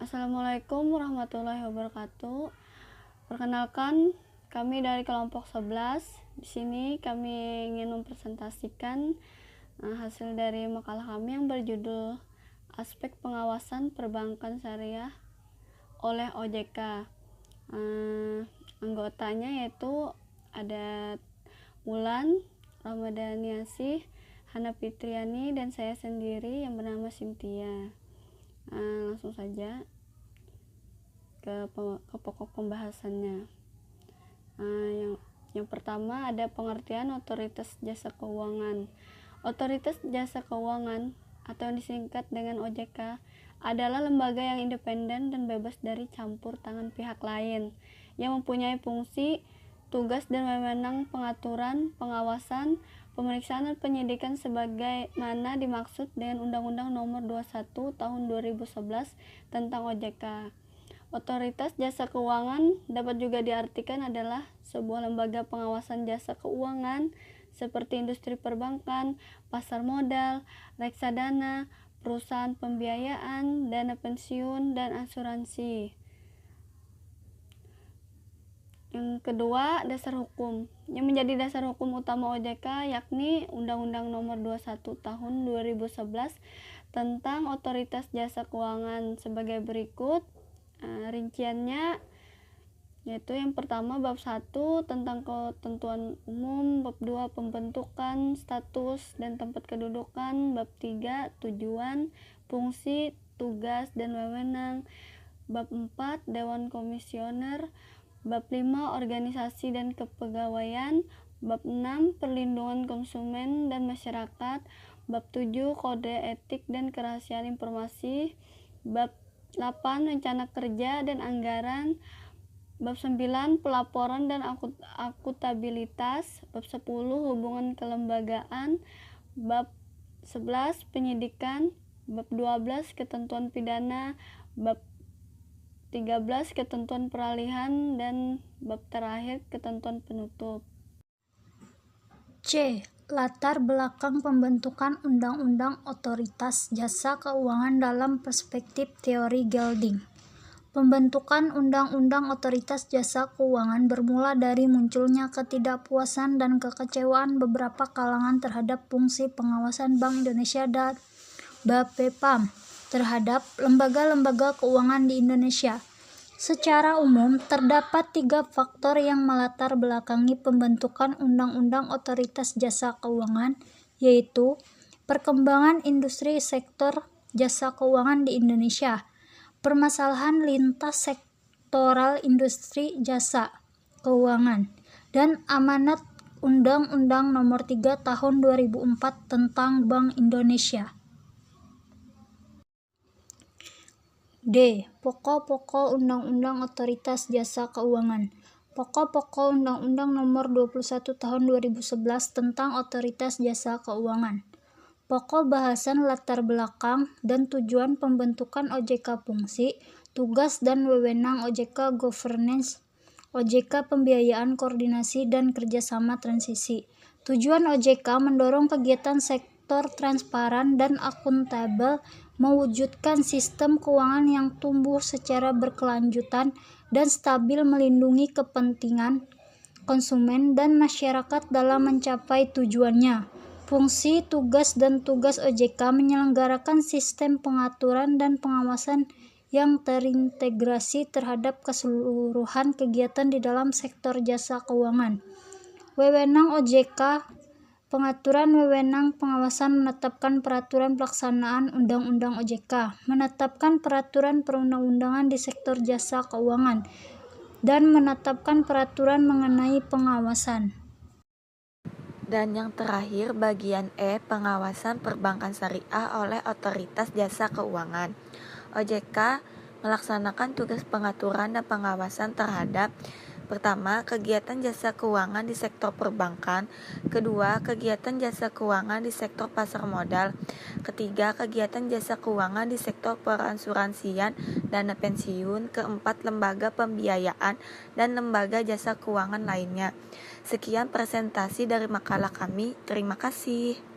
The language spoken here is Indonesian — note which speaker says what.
Speaker 1: Assalamualaikum warahmatullahi wabarakatuh. Perkenalkan, kami dari kelompok 11. Di sini kami ingin mempresentasikan hasil dari makalah kami yang berjudul Aspek Pengawasan Perbankan Syariah oleh OJK. Anggotanya yaitu ada Wulan, Ramadhaniasih, Hana Fitriani, dan saya sendiri yang bernama Cynthia. Langsung saja ke pokok pembahasannya. Yang pertama ada pengertian otoritas jasa keuangan. Otoritas jasa keuangan atau yang disingkat dengan OJK adalah lembaga yang independen dan bebas dari campur tangan pihak lain, yang mempunyai fungsi, tugas, dan wewenang pengaturan, pengawasan, pemeriksaan, dan penyidikan sebagaimana dimaksud dengan Undang-Undang Nomor 21 Tahun 2011 tentang OJK. Otoritas jasa keuangan dapat juga diartikan adalah sebuah lembaga pengawasan jasa keuangan seperti industri perbankan, pasar modal, reksadana, perusahaan pembiayaan, dana pensiun, dan asuransi. Yang kedua, dasar hukum. Yang menjadi dasar hukum utama OJK yakni Undang-Undang Nomor 21 Tahun 2011 tentang Otoritas Jasa Keuangan sebagai berikut. Rinciannya yaitu yang pertama bab 1 tentang ketentuan umum, bab 2 pembentukan, status, dan tempat kedudukan, bab 3 tujuan, fungsi, tugas, dan wewenang, bab 4 Dewan Komisioner, bab 5 organisasi dan kepegawaian, bab 6 perlindungan konsumen dan masyarakat, bab 7 kode etik dan kerahasiaan informasi, bab 8 rencana kerja dan anggaran, bab 9 pelaporan dan akutabilitas, bab 10 hubungan kelembagaan, bab 11 penyidikan, bab 12 ketentuan pidana, bab 13 ketentuan peralihan, dan bab terakhir ketentuan penutup.
Speaker 2: C. Latar belakang pembentukan Undang-Undang Otoritas Jasa Keuangan dalam perspektif teori Gelding. Pembentukan Undang-Undang Otoritas Jasa Keuangan bermula dari munculnya ketidakpuasan dan kekecewaan beberapa kalangan terhadap fungsi pengawasan Bank Indonesia dan BAPEPAM terhadap lembaga-lembaga keuangan di Indonesia. Secara umum, terdapat 3 faktor yang melatar belakangi pembentukan Undang-Undang Otoritas Jasa Keuangan, yaitu perkembangan industri sektor jasa keuangan di Indonesia, permasalahan lintas sektoral industri jasa keuangan, dan amanat Undang-Undang Nomor 3 Tahun 2004 tentang Bank Indonesia. D. Pokok-pokok Undang-Undang Otoritas Jasa Keuangan. Pokok-pokok Undang-Undang Nomor 21 Tahun 2011 tentang Otoritas Jasa Keuangan. Pokok bahasan latar belakang dan tujuan pembentukan OJK, fungsi, tugas, dan wewenang OJK, governance OJK, pembiayaan, koordinasi, dan kerjasama transisi. Tujuan OJK mendorong kegiatan sektor transparan dan akuntabel, mewujudkan sistem keuangan yang tumbuh secara berkelanjutan dan stabil, melindungi kepentingan konsumen dan masyarakat dalam mencapai tujuannya. Fungsi, tugas, dan tugas OJK menyelenggarakan sistem pengaturan dan pengawasan yang terintegrasi terhadap keseluruhan kegiatan di dalam sektor jasa keuangan. Wewenang OJK: pengaturan, wewenang pengawasan, menetapkan peraturan pelaksanaan Undang-Undang OJK, menetapkan peraturan perundang-undangan di sektor jasa keuangan, dan menetapkan peraturan mengenai pengawasan.
Speaker 3: Dan yang terakhir bagian E, pengawasan perbankan syariah oleh Otoritas Jasa Keuangan. OJK melaksanakan tugas pengaturan dan pengawasan terhadap: pertama, kegiatan jasa keuangan di sektor perbankan. Kedua, kegiatan jasa keuangan di sektor pasar modal. Ketiga, kegiatan jasa keuangan di sektor perasuransian, dana pensiun. Keempat, lembaga pembiayaan dan lembaga jasa keuangan lainnya. Sekian presentasi dari makalah kami. Terima kasih.